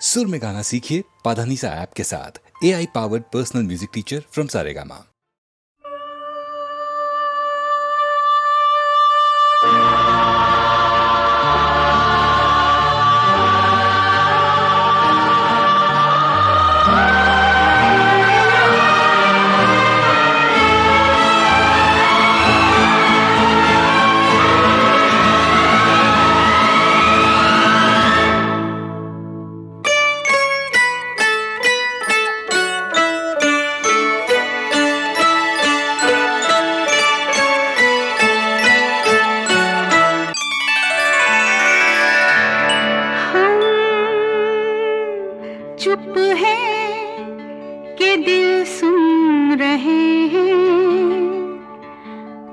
सुर में गाना सीखिए पाधानीसा ऐप के साथ। AI powered personal music teacher from Saregama. चुप है कि दिल सुन रहे हैं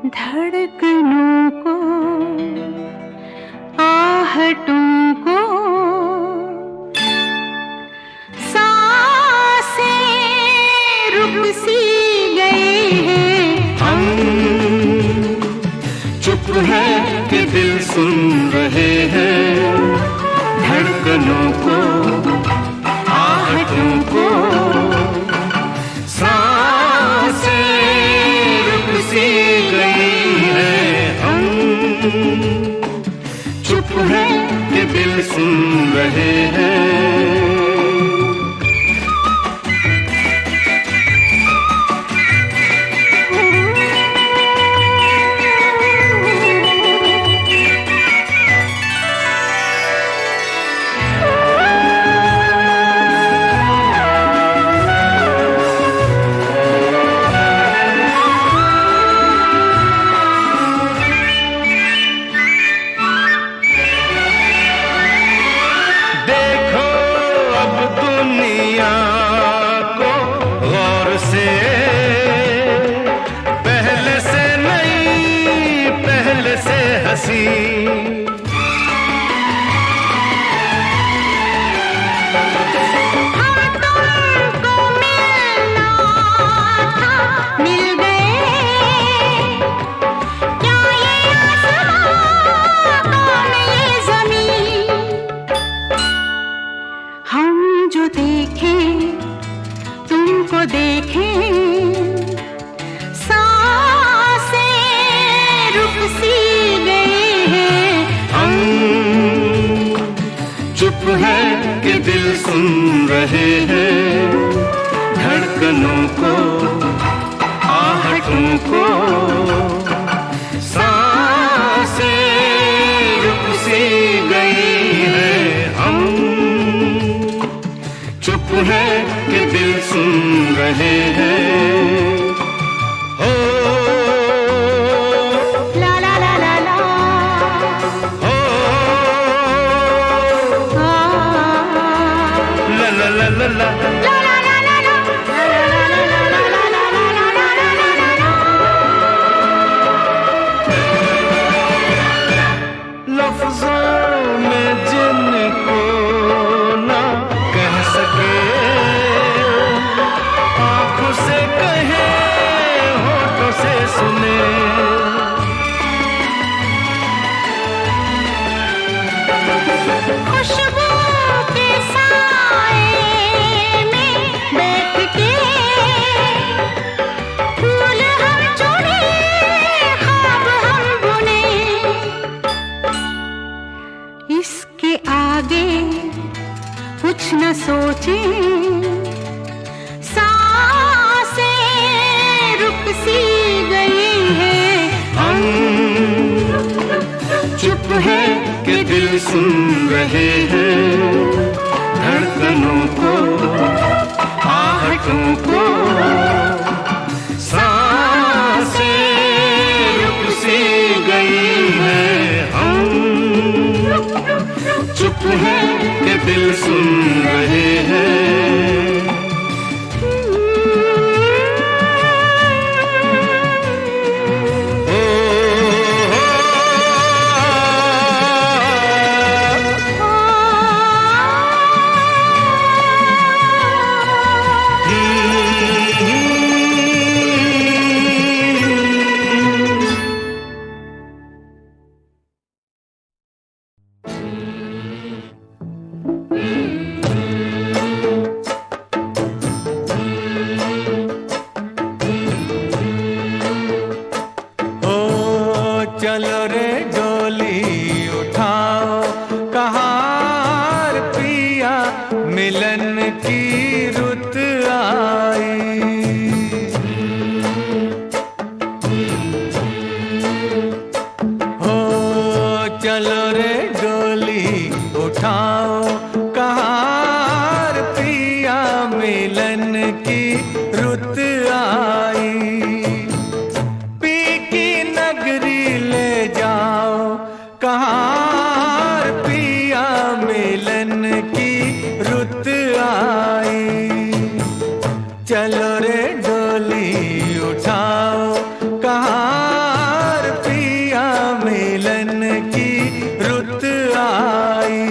धड़कनों को, आहटों को, सांसें रुक सी गए हैं। हम चुप है कि दिल सुन रहे हैं धड़कनों को, आहटों को, सांसें रुक सी गई है। हम चुप है कि दिल सुन रहे हैं। सुन रहे हैं धड़कनों को, आहटों को, सांसें रुक सी गई है। हम चुप है कि दिल सुन रहे हैं। हो ला ला ला ला ला, हो ला ला ला ला ला। लफ्ज़ों में जिनको ना कह सके, आँखों से कहे, होठों से सुने। खुशबू के साए में बैठ के फूल हम चुने, ख्वाब हम बुने। इसके आगे कुछ न सोचे, सांसें रुक सी गई है। हम चुप है कि दिल सुन रहे हैं धड़कनों को, आहटों को, सांसें रुक सी गई है। हम चुप है कि दिल सुन रहे हैं। मिलन की रुत आई। हो चलो रे डोली उठाओ कहार पिया मिलन की रुत आई। पी की नगरी ले जाओ कहार पिया मिलन की रुत आई। चलो रे डोली उठाओ कहार पिया मिलन की रुत आई।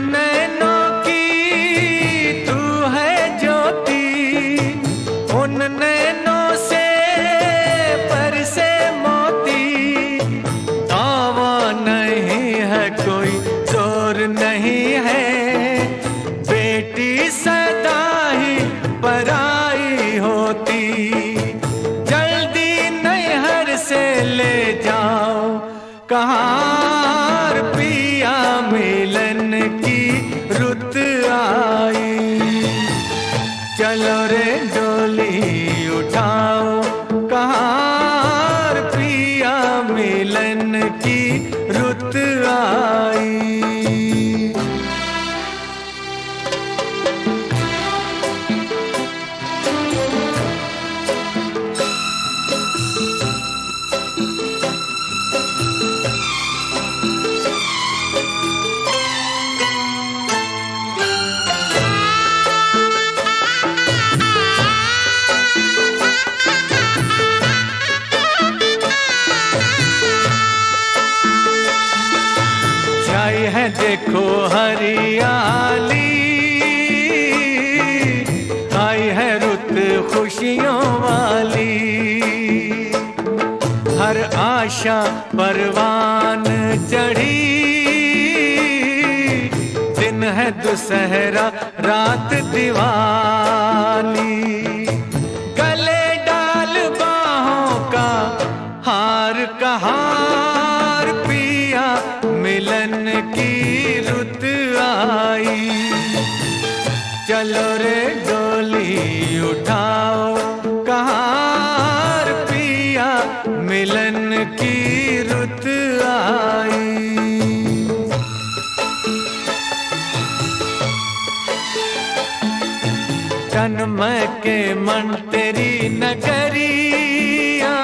नैनों की तू है ज्योति, उन नैनों से बरसे मोती। दावा नहीं है कोई जोर नहीं है, बेटी सदा ही पराई होती। जल्दी नैहर से ले जाओ कहार पिया मिलन की रुत आई। चलो रे डोली उठाओ कहार पिया मिलन की रुत आई। छाई है देखो हरियाली, आई है रुत खुशियों वाली। हर आशा परवान चढ़ी, दिन है दुसहरा रात दिवाली। गले डाल बाहों का हार कहार पिया मिलन की रुत आई। चलो रे डोली उठाओ कहार पिया मिलन की रुत आई। तन्मय के मन तेरी नगरिया,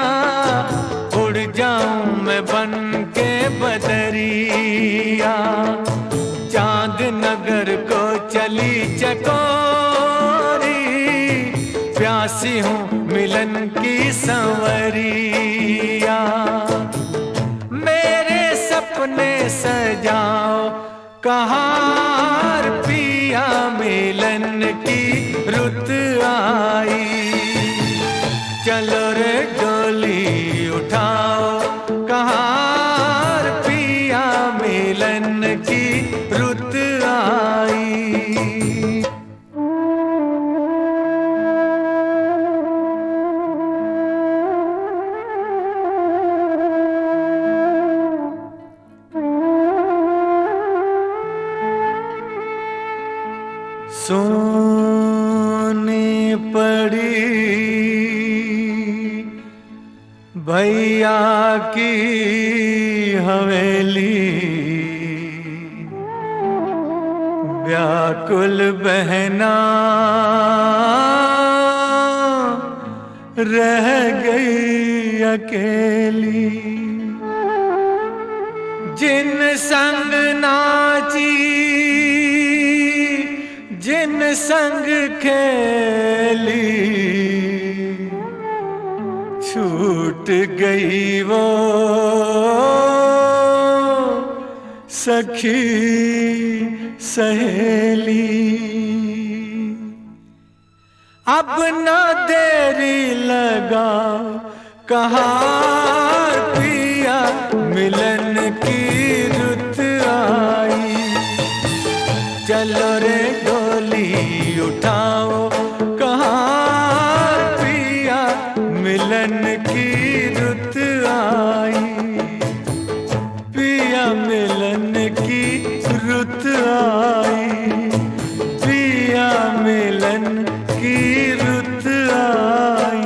उड़ जाऊं मैं बन के बदरिया। चांद नगर को चली चकोरी, प्यासी हूँ मिलन की संवरिया। मेरे सपने सजाओ कहार पिया मिलन की रुत आई। चलो रे डोली उठाओ कहार पिया मिलन की रुत आई। सोनी पड़ी भैया की हवेली, व्याकुल बहना रह गई अकेली। जिन संग नाची जिन संग खेली, छूट गई वो सखी सहेली। अब ना देरी लगा कहाँ पिया मिलन की रुत आई। चलो रे डोली उठाओ कहाँ पिया मिलन की रुत आई। पिया मिलन की रुत आई। पिया मिलन की रुत आई।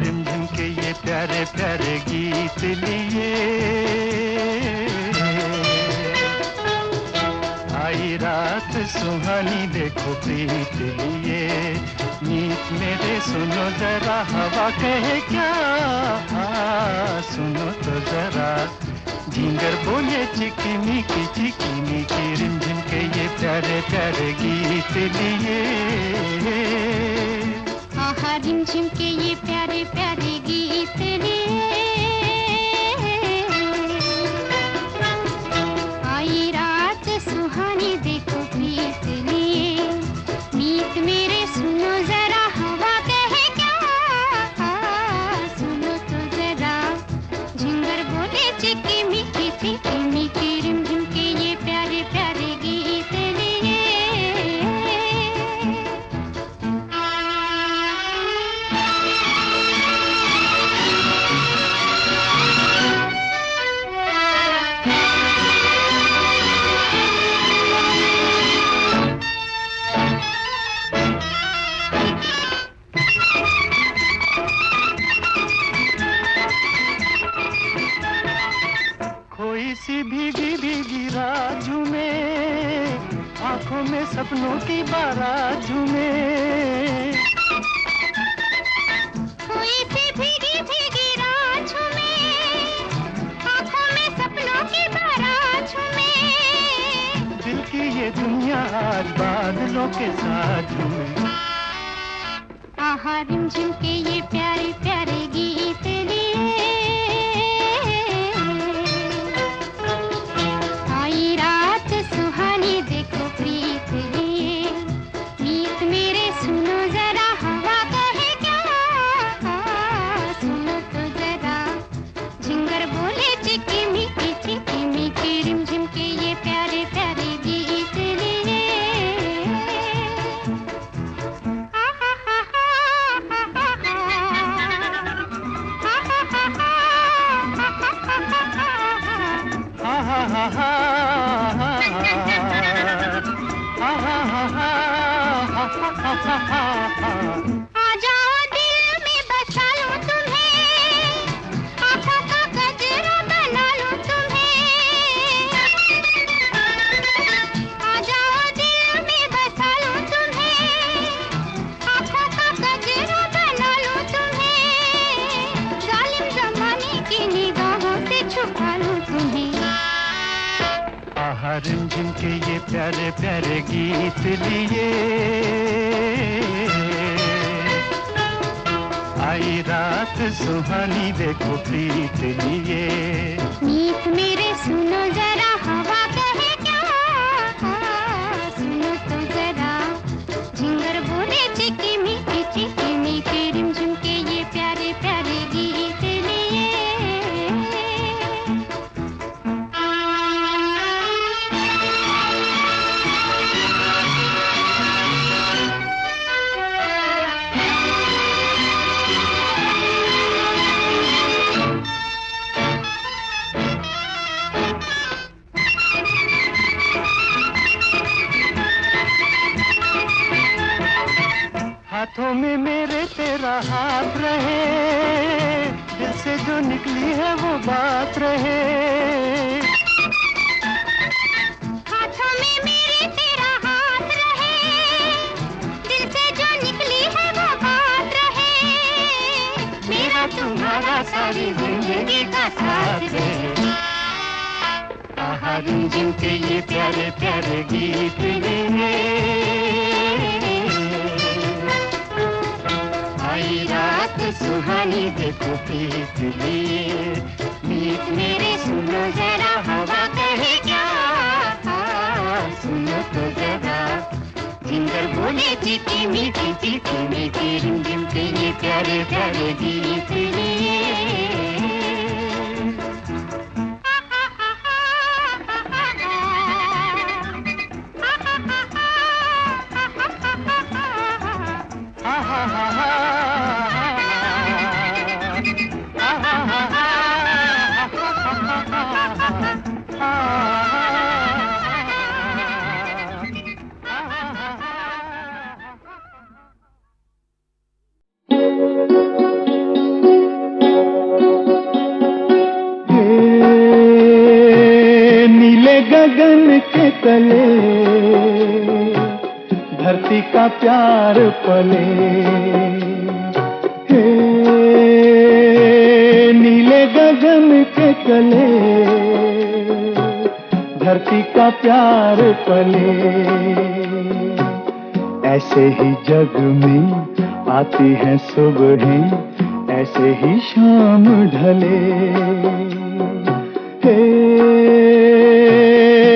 रिमझिम के ये प्यारे प्यारे गीत लिए आई रात सुहानी देखो प्रीत लिए। नीत मेरे सुनो जरा हवा कहे क्या, सुनो तो जरा झिंगर बोले चिकी मीकी रिमझिम के ये प्यारे प्यारे गीत लिए। आहा रिमझिम के ये प्यारे प्यारे गीत लिए आई रात सुहानी देखो प्रीत लिए। मीत मेरे सुनो जरा हवा कहे क्या, सुनो तो जरा झिंगर बोले चिकी मीकी रिमझिम के ये प्यारे प्यारे गीत लिए। कोई सी भीगी भीगी रात में आंखों में सपनों की बारात में। कोई सी भीगी भीगी रात में आंखों में सपनों की बारात में। दिल की ये दुनिया आज बादलों के साथ में। आहा रिमझिम के ये प्यारे प्यारे गीत लिए आई रात सुहानी देखो प्रीत लिए। मीत मेरे सुनो जरा हवा कहे क्या, सुनो तो जरा झिंगर बोले चिकी मीकी रिमझिम के ये प्यारे प्यारे गीत लिए। आ जाओ दिल में बसा लूं तुम्हें, आँखों का गजरा बना लूं तुम्हें। आ जाओ दिल में बसा लूं तुम्हें, आँखों का गजरा बना लूं तुम्हें। जालिम जमाने की निगाहों से छुपा लूं तुम्हें। आहा रिमझिम के ये प्यारे प्यारे गीत लिए आई रात सुहानी देखो प्रीत लिए। मीत मेरे सुनो जरा हवा कहे क्या, सुनो तो जरा झिंगर बोले चिकी मीकी रिमझिम के ये प्यारे प्यारे गीत लिए। हाथों में मेरे तेरा हाथ रहे, दिल से जो निकली है वो बात रहे। हाथों में मेरे तेरा हाथ रहे, दिल से जो निकली है वो बात रहे। मेरा तुम्हारा सारी जिंदगी का साथ रहे। आहा रिमझिम के ये प्यारे प्यारे गीत लिए, आई रात सुहानी देखो प्रीत लिए। मीत मेरे सुनो जरा हवा कहे क्या, सुनो तो जरा जिंगर बोले चीटी मीठी रिमझिम के ये प्यारे प्यारे गीत लिए। नीले गगन के तले धरती का प्यार पले, हे नीले गगन के तले धरती का प्यार पले। ऐसे ही जग में आती हैं सुबहें, ऐसे ही शाम ढले। हे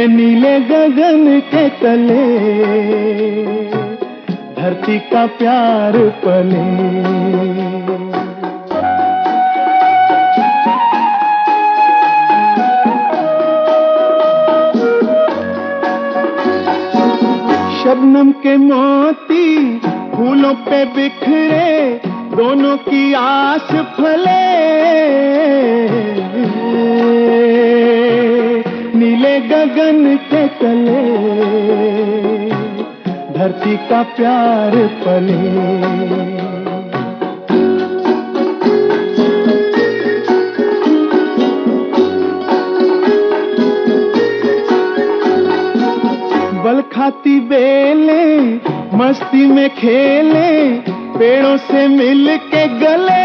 नीले गगन के तले धरती का प्यार पले। शबनम के मोती फूलों पे बिखरे, दोनों की आस फले। नीले गगन के तले धरती का प्यार पले। बल खाती बेलें मस्ती में खेले, पेड़ों से मिल के गले।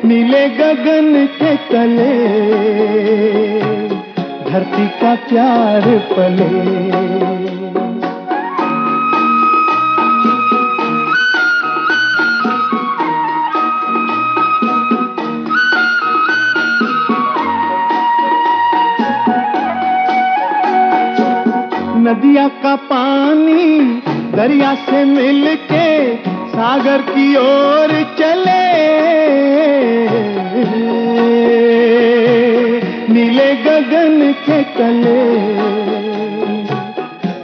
नीले गगन के तले धरती का प्यार पले। नदिया का पानी दरिया से मिलके सागर की ओर चले। नीले गगन के तले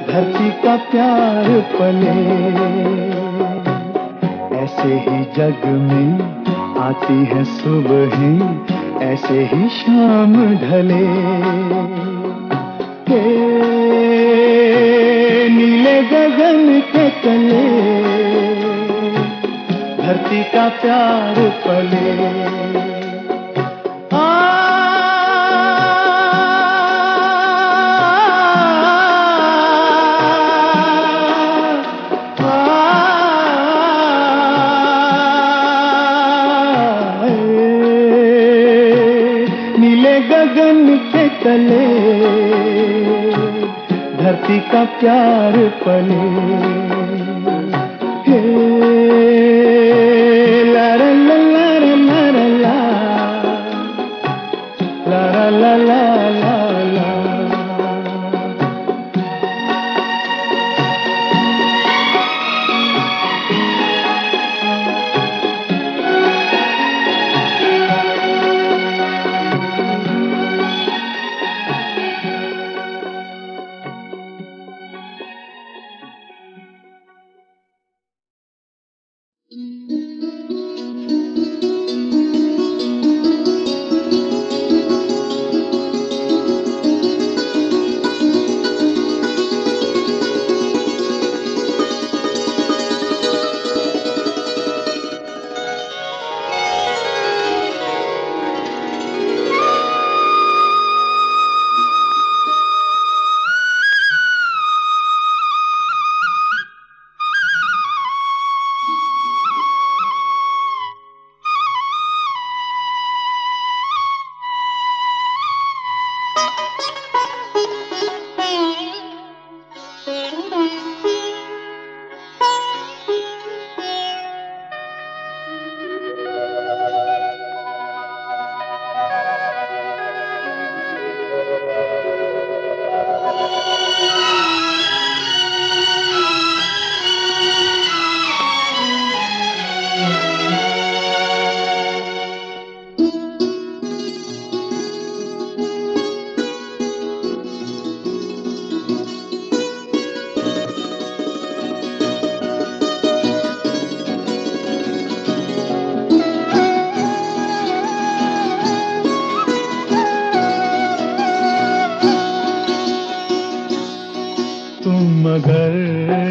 धरती का प्यार पले। ऐसे ही जग में आती है सुबहें, ऐसे ही शाम ढले। नीले गगन के तले धरती का प्यार पले। नीले गगन के तले धरती का प्यार पले। हे ला ला ला ला ला ला ला ला ला ला ला।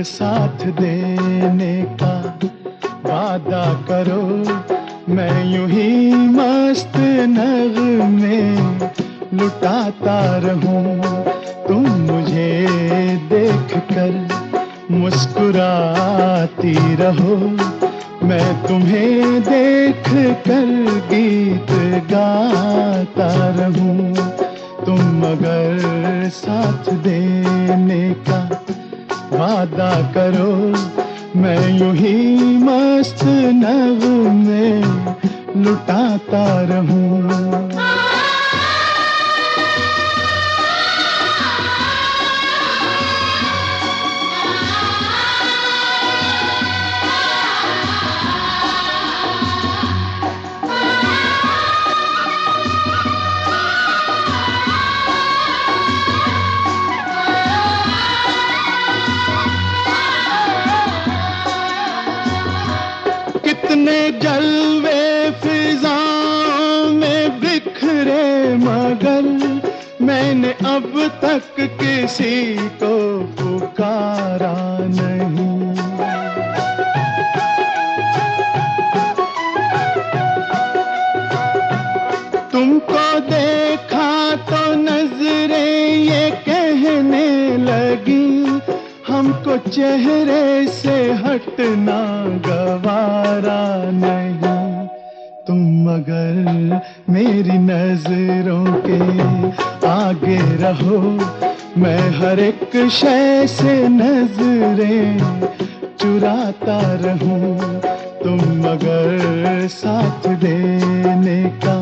साथ देने का वादा करो, मैं यूं ही मस्त नगमे लुटाता रहूं। तुम मुझे देख कर मुस्कुराती रहो, मैं तुम्हें देख कर गीत गाता रहूं। तुम मगर साथ देने का वादा करो, मैं यूं ही मस्त नगमे लुटाता रहूं। कितने जलवे फिजाओं में बिखरे, मगर मैंने अब तक किसी को पुकारा नहीं। तुमको देखा तो नजरें ये कहने लगी, हमको चेहरे से हटना गवारा नहीं। तुम मगर मेरी नजरों के आगे रहो, मैं हर एक शय से नजरें चुराता रहूं। तुम मगर साथ देने का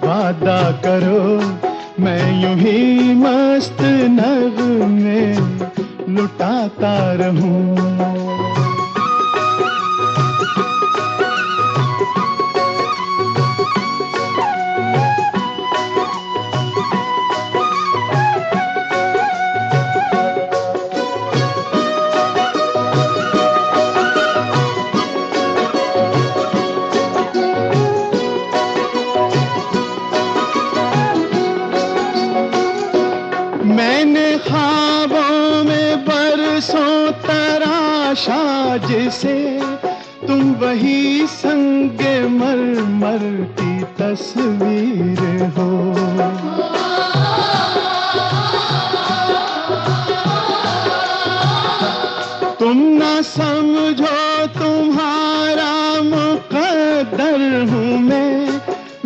वादा करो, मैं यूं ही मस्त नगमे लुटाता रहूं। मैंने ख्वाबों में बरसों तराशा जिसे, तुम वही संगे मरमर की तस्वीर हो। तुम ना समझो तुम्हारा मुकद्दर हूँ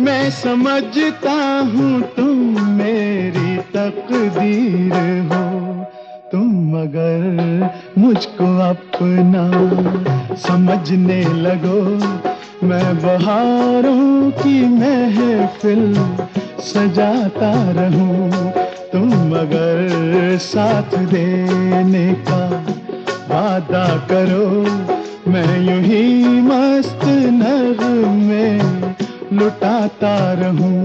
मैं समझता हूँ तुम मेरी तकदीर हो। तुम मगर मुझको अपना समझने लगो, मैं बहारों की महफिल सजाता रहूं। तुम मगर साथ देने का वादा करो, मैं यूं ही मस्त नगमे लुटाता रहूं।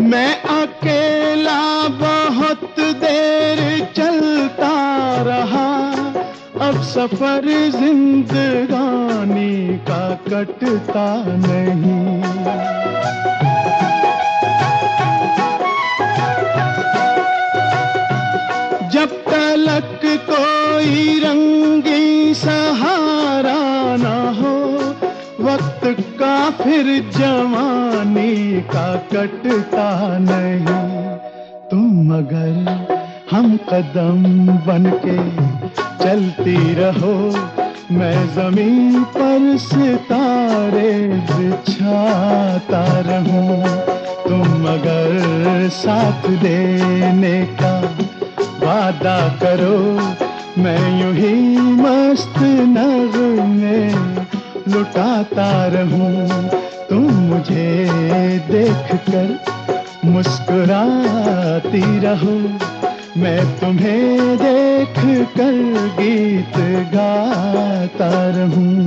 मैं अकेला बहुत देर चलता रहा, अब सफर जिंदगानी का कटता नहीं। जब तलक कोई रंगी सहारा ना हो, वक्त का फिर जवानी का कटता नहीं। तुम मगर हम कदम बनके चलती रहो, मैं जमीन पर सितारे बिछाता रहूं। तुम मगर साथ देने का वादा करो, मैं यूं ही मस्त नगमे लुटाता रहूं। तुम मुझे देख कर मुस्कुराती रहो, मैं तुम्हें देख कर गीत गाता रहूं।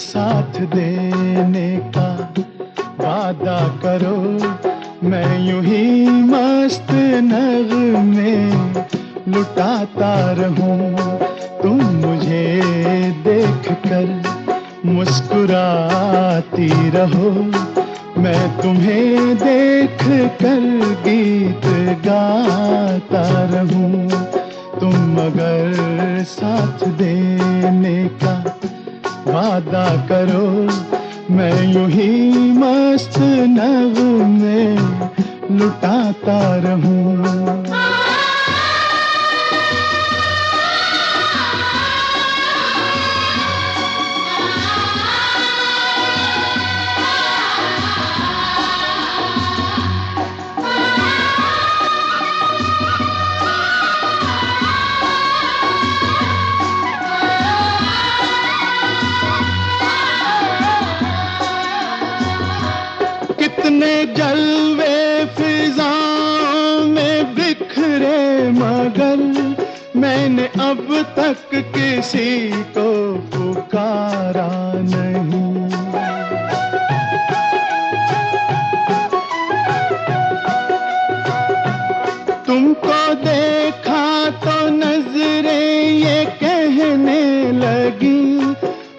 साथ देने का वादा करो, मैं यूं ही मस्त नगमे लुटाता रहूं। तुम मुझे देख कर मुस्कुराती रहो, मैं तुम्हें देख कर गीत गाता रहूं। तुम मगर साथ देने का वादा करो, मैं यूं ही मस्त नगमे लुटाता रहूं। कितने जलवे फिजाओं में बिखरे, मगर मैंने अब तक किसी को पुकारा नहीं। तुमको देखा तो नजरें ये कहने लगी,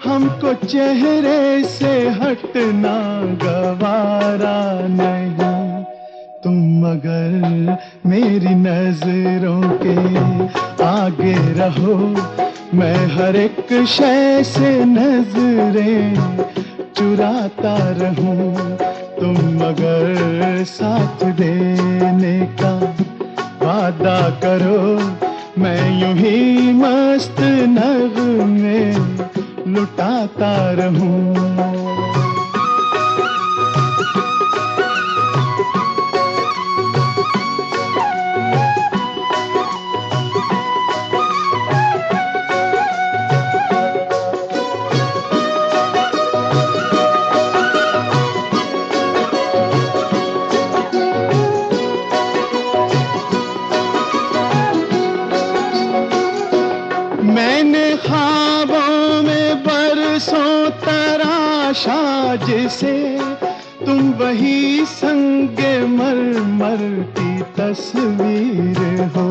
हमको चेहरे से हटना गवारा नहीं। तुम मगर मेरी नजरों के आगे रहो, मैं हर एक शय से नजरें चुराता रहूं। तुम मगर साथ देने का वादा करो, मैं यूं ही मस्त नगमे लुटाता रहूं। मैंने ख्वाबों में बरसों तराशा जिसे, तुम वही संगे मरमर की तस्वीर हो।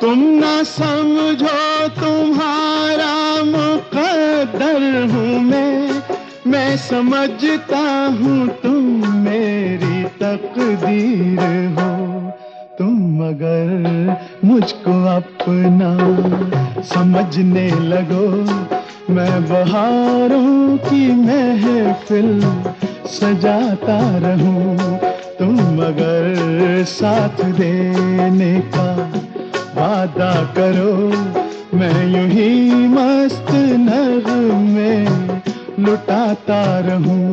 तुम ना समझो तुम्हारा मुकद्दर हूँ मैं समझता हूँ तुम मेरी तकदीर हो। तुम मगर मुझको अपना समझने लगो, मैं बहारों की महफिल सजाता रहूं। तुम मगर साथ देने का वादा करो, मैं यूं ही मस्त नगमे लुटाता रहूं।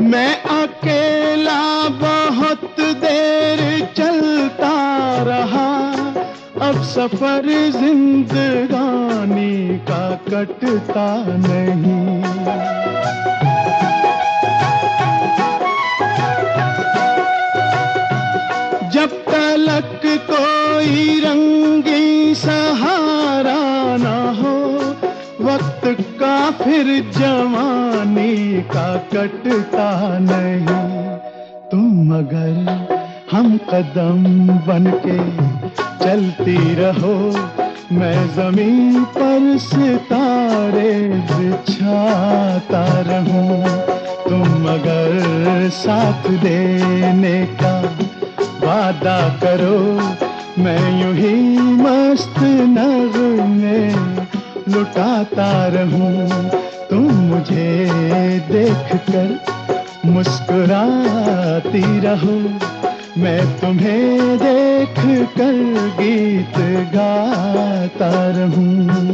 मैं अकेला बहुत देर चलता रहा, अब सफर जिंदगानी का कटता नहीं। जब तलक कोई रंगी सहारा ना हो, वक्त का फिर जवानी का कटता नहीं। तुम मगर हम कदम बनके चलती रहो, मैं जमीन पर सितारे बिछाता रहूं। तुम मगर साथ देने का वादा करो, मैं यूं ही मस्त नगमे लुटाता रहूं। तुम मुझे देख कर मुस्कुराती रहो, मैं तुम्हें देख कर गीत गाता रहूं।